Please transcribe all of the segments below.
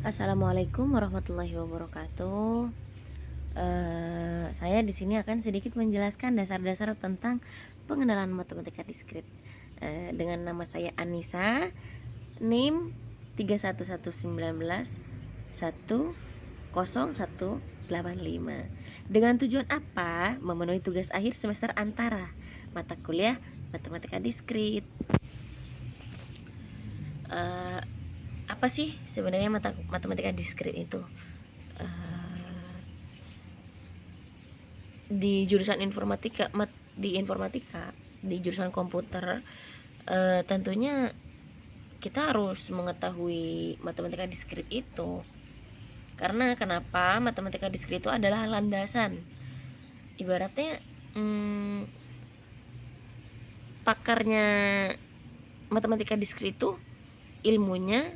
Assalamualaikum warahmatullahi wabarakatuh. Saya di sini akan sedikit menjelaskan dasar-dasar tentang pengenalan matematika diskrit. Dengan nama saya Anissa, NIM 3111101885. Dengan tujuan apa? Memenuhi tugas akhir semester antara mata kuliah matematika diskrit. Apa sih sebenarnya matematika diskrit itu? Di jurusan informatika, di jurusan komputer, tentunya kita harus mengetahui matematika diskrit itu. Karena kenapa? Matematika diskrit itu adalah landasan. Ibaratnya pakarnya matematika diskrit itu ilmunya,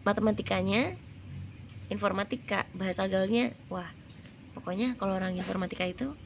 matematikanya, informatika, bahasa gaulnya. Wah, pokoknya kalau orang informatika itu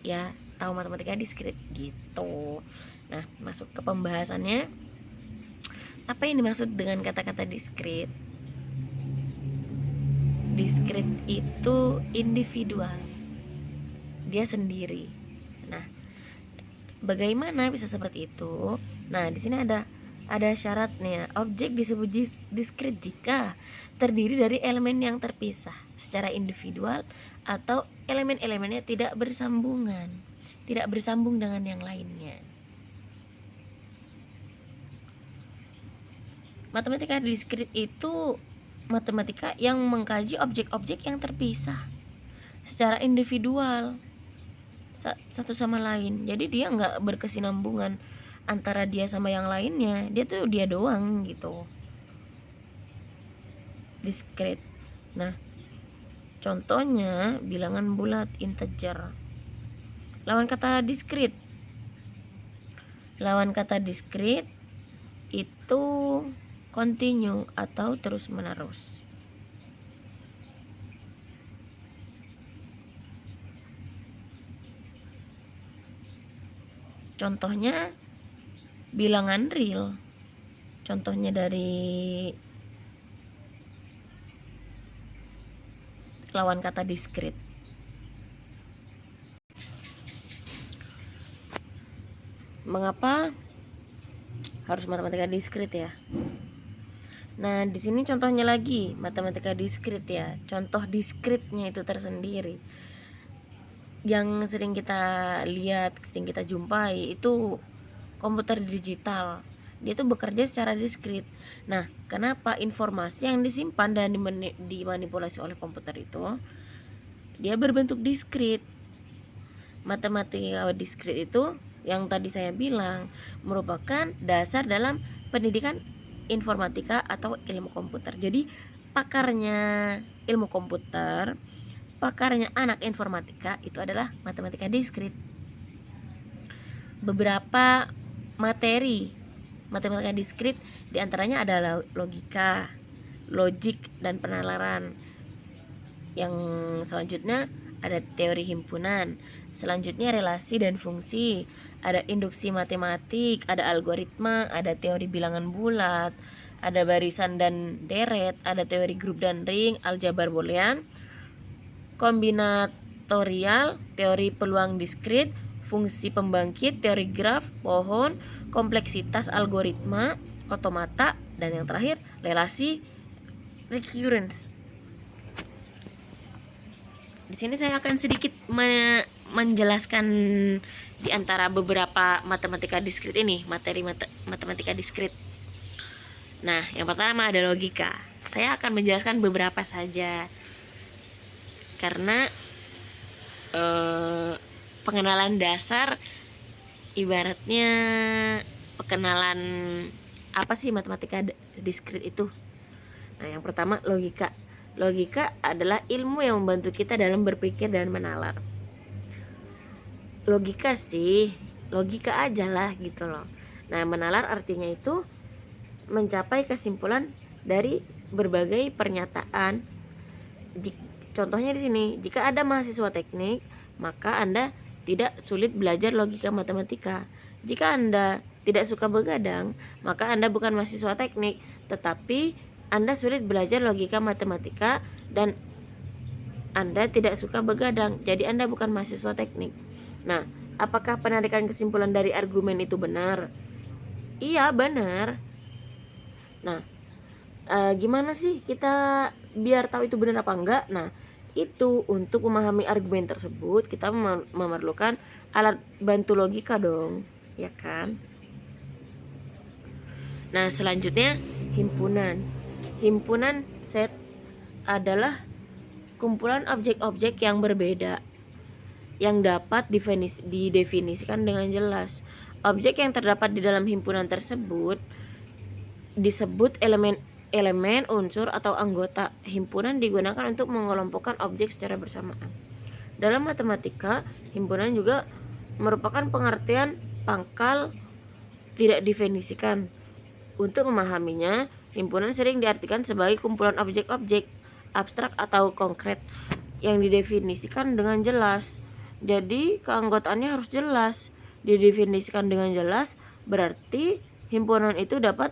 ya tahu matematika diskrit gitu. Nah, masuk ke pembahasannya. Apa yang dimaksud dengan kata-kata diskrit? Diskrit itu individual, dia sendiri. Nah, bagaimana bisa seperti itu? Nah, di sini ada syaratnya. Objek disebut diskrit jika terdiri dari elemen yang terpisah secara individual atau elemen-elemennya tidak bersambung dengan yang lainnya. Matematika diskrit itu matematika yang mengkaji objek-objek yang terpisah secara individual satu sama lain. Jadi dia nggak berkesinambungan antara dia sama yang lainnya, dia tuh dia doang gitu. Diskrit. Nah, contohnya bilangan bulat, integer. Lawan kata diskrit itu continue atau terus menerus. Contohnya bilangan real. Contohnya dari lawan kata diskrit. Mengapa harus matematika diskrit ya? Nah, di sini contohnya lagi matematika diskrit ya. Contoh diskritnya itu tersendiri. Yang sering kita lihat, sering kita jumpai itu komputer digital. Dia tuh bekerja secara diskrit. Nah, kenapa informasi yang disimpan dan dimanipulasi oleh komputer itu dia berbentuk diskrit? Matematika diskrit itu yang tadi saya bilang merupakan dasar dalam pendidikan informatika atau ilmu komputer. Jadi pakarnya ilmu komputer, pakarnya anak informatika itu adalah matematika diskrit. Beberapa materi matematika diskrit diantaranya adalah logika, logik, dan penalaran. Yang selanjutnya ada teori himpunan, selanjutnya relasi dan fungsi, ada induksi matematik, ada algoritma, ada teori bilangan bulat, ada barisan dan deret, ada teori grup dan ring, aljabar boolean, kombinatorial, teori peluang diskrit, fungsi pembangkit, teori graf, pohon, kompleksitas algoritma, otomata, dan yang terakhir relasi recurrence. Di sini saya akan sedikit menjelaskan di antara beberapa matematika diskrit ini, materi matematika diskrit. Nah, yang pertama ada logika. Saya akan menjelaskan beberapa saja karena pengenalan dasar, ibaratnya pengenalan apa sih matematika diskrit itu. Nah, yang pertama logika. Logika adalah ilmu yang membantu kita dalam berpikir dan menalar. Logika aja lah gitu loh. Nah, menalar artinya itu mencapai kesimpulan dari berbagai pernyataan. Contohnya di sini, jika ada mahasiswa teknik, maka Anda tidak sulit belajar logika matematika. Jika Anda tidak suka begadang, maka Anda bukan mahasiswa teknik, tetapi Anda sulit belajar logika matematika dan Anda tidak suka begadang, jadi Anda bukan mahasiswa teknik. Nah, apakah penarikan kesimpulan dari argumen itu benar? Iya, benar. Nah, gimana sih kita biar tahu itu benar apa enggak? Nah, itu untuk memahami argumen tersebut kita memerlukan alat bantu logika dong, ya kan? Nah, selanjutnya himpunan. Himpunan set adalah kumpulan objek-objek yang berbeda yang dapat didefinisikan dengan jelas. Objek yang terdapat di dalam himpunan tersebut disebut elemen, unsur, atau anggota. Himpunan digunakan untuk mengelompokkan objek secara bersamaan. Dalam matematika, himpunan juga merupakan pengertian pangkal tidak definisikan. Untuk memahaminya, himpunan sering diartikan sebagai kumpulan objek-objek abstrak atau konkret yang didefinisikan dengan jelas. Jadi, keanggotaannya harus jelas. Didefinisikan dengan jelas berarti himpunan itu dapat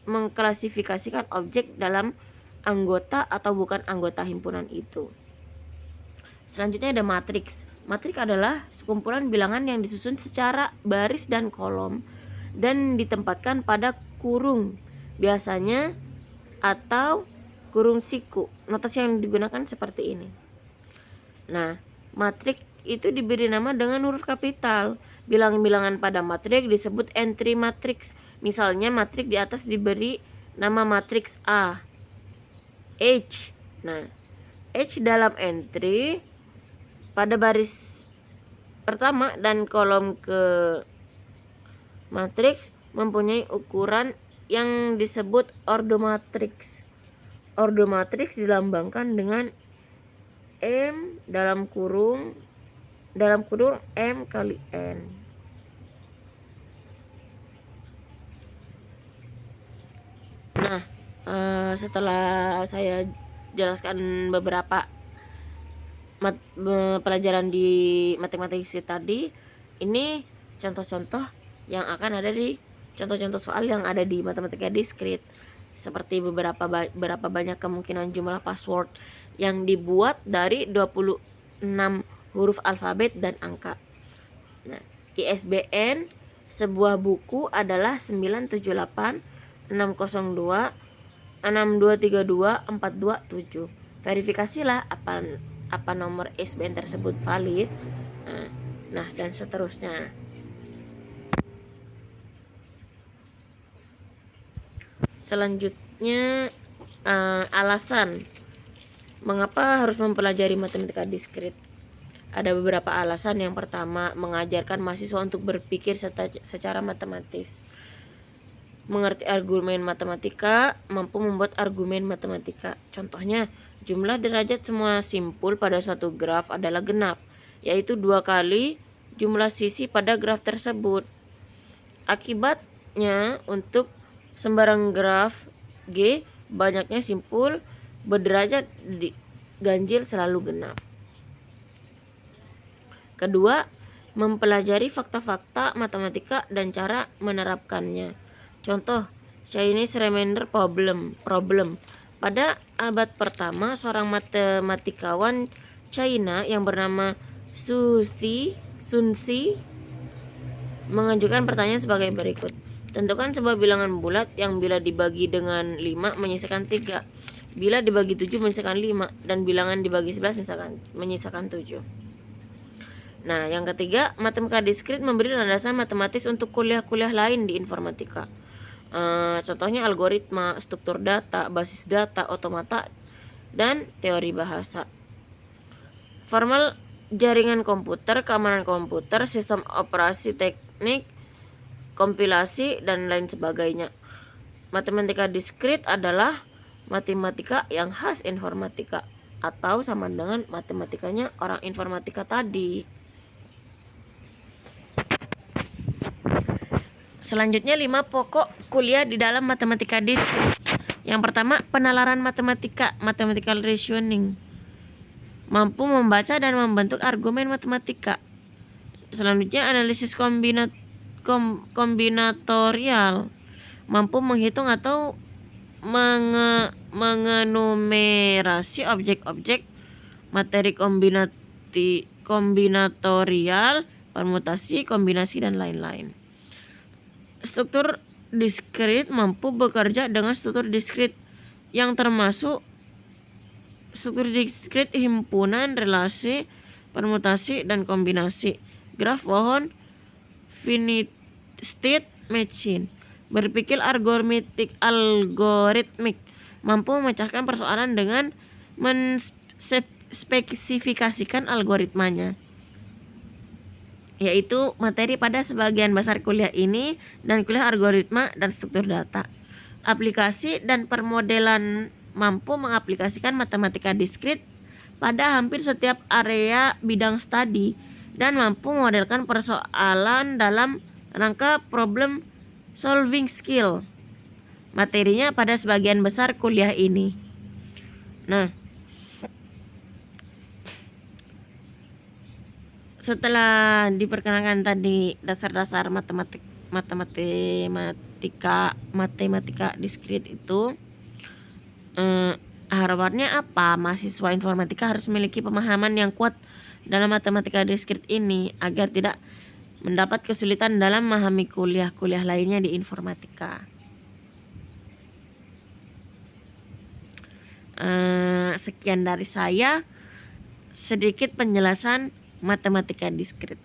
mengklasifikasikan objek dalam anggota atau bukan anggota himpunan itu. Selanjutnya ada matriks. Matriks adalah sekumpulan bilangan yang disusun secara baris dan kolom dan ditempatkan pada kurung biasanya atau kurung siku. Notasi yang digunakan seperti ini. Nah, matriks itu diberi nama dengan huruf kapital. Bilangan-bilangan pada matriks disebut entry matriks. Misalnya matriks di atas diberi nama matriks A, H. Nah, H dalam entry pada baris pertama dan kolom ke matriks mempunyai ukuran yang disebut ordo matriks. Ordo matriks dilambangkan dengan M dalam kurung M kali N. Nah, setelah saya jelaskan beberapa pelajaran di matematika tadi, ini contoh-contoh yang akan ada di contoh-contoh soal yang ada di matematika diskrit, seperti berapa banyak kemungkinan jumlah password yang dibuat dari 26 huruf alfabet dan angka. Nah, ISBN sebuah buku adalah 978 602 6232 427. Verifikasilah apa nomor ISBN tersebut valid. Nah, dan seterusnya. Selanjutnya alasan mengapa harus mempelajari matematika diskrit. Ada beberapa alasan. Yang pertama, mengajarkan mahasiswa untuk berpikir secara matematis, mengerti argumen matematika, mampu membuat argumen matematika. Contohnya, jumlah derajat semua simpul pada suatu graf adalah genap, yaitu 2 kali jumlah sisi pada graf tersebut. Akibatnya, untuk sembarang graf G, banyaknya simpul berderajat ganjil selalu genap. Kedua, mempelajari fakta-fakta matematika dan cara menerapkannya. Contoh, Chinese remainder problem. Pada abad pertama, seorang matematikawan China yang bernama Sun Tzu mengajukan pertanyaan sebagai berikut. Tentukan sebuah bilangan bulat yang bila dibagi dengan 5 menyisakan 3, bila dibagi 7 menyisakan 5, dan bilangan dibagi 11 menyisakan 7. Nah, yang ketiga, matematika diskrit memberi landasan matematis untuk kuliah-kuliah lain di informatika. Contohnya algoritma, struktur data, basis data, otomata, dan teori bahasa. Formal jaringan komputer, keamanan komputer, sistem operasi teknik, kompilasi, dan lain sebagainya. Matematika diskrit adalah matematika yang khas informatika, atau sama dengan matematikanya orang informatika tadi. Selanjutnya 5 pokok kuliah di dalam matematika diskrit. Yang pertama, penalaran matematika, mathematical reasoning. Mampu membaca dan membentuk argumen matematika. Selanjutnya, analisis kombinatorial, mampu menghitung atau mengenumerasi objek-objek materi kombinatorial, permutasi, kombinasi, dan lain-lain. Struktur diskrit mampu bekerja dengan struktur diskrit yang termasuk struktur diskrit himpunan, relasi, permutasi, dan kombinasi. Graf pohon finite state machine berpikir algoritmik, mampu memecahkan persoalan dengan menspesifikasikan algoritmanya, yaitu materi pada sebagian besar kuliah ini dan kuliah algoritma dan struktur data. Aplikasi dan permodelan mampu mengaplikasikan matematika diskrit pada hampir setiap area bidang studi dan mampu memodelkan persoalan dalam rangka problem solving skill. Materinya pada sebagian besar kuliah ini. Nah, setelah diperkenalkan tadi dasar-dasar matematika diskrit itu, harapannya apa? Mahasiswa informatika harus memiliki pemahaman yang kuat dalam matematika diskrit ini agar tidak mendapat kesulitan dalam memahami kuliah-kuliah lainnya di informatika. Sekian dari saya, sedikit penjelasan matematika diskrit.